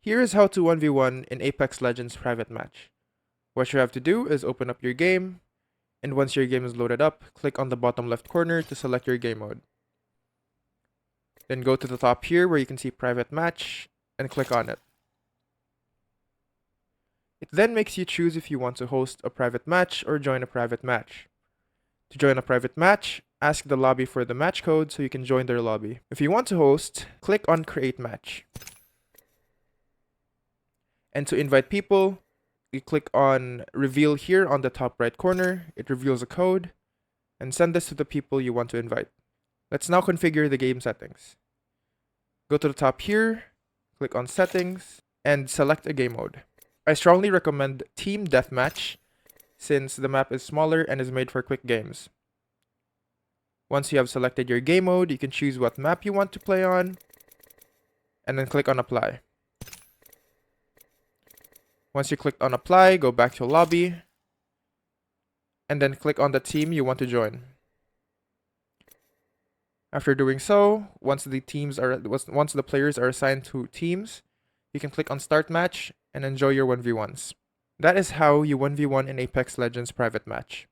Here is how to 1v1 in Apex Legends private match. What you have to do is open up your game, and once your game is loaded up, click on the bottom left corner to select your game mode. Then go to the top here where you can see private match and click on it. It then makes you choose if you want to host a private match or join a private match. To join a private match, ask the lobby for the match code so you can join their lobby. If you want to host, click on create match. And to invite people, you click on reveal here on the top right corner. It reveals a code and send this to the people you want to invite. Let's now configure the game settings. Go to the top here, click on settings, and select a game mode. I strongly recommend Team Deathmatch since the map is smaller and is made for quick games. Once you have selected your game mode, you can choose what map you want to play on, and then click on apply. Once you clicked on apply, go back to lobby, and then click on the team you want to join. After doing so, once the players are assigned to teams, you can click on start match and enjoy your 1v1s. That is how you 1v1 in Apex Legends private match.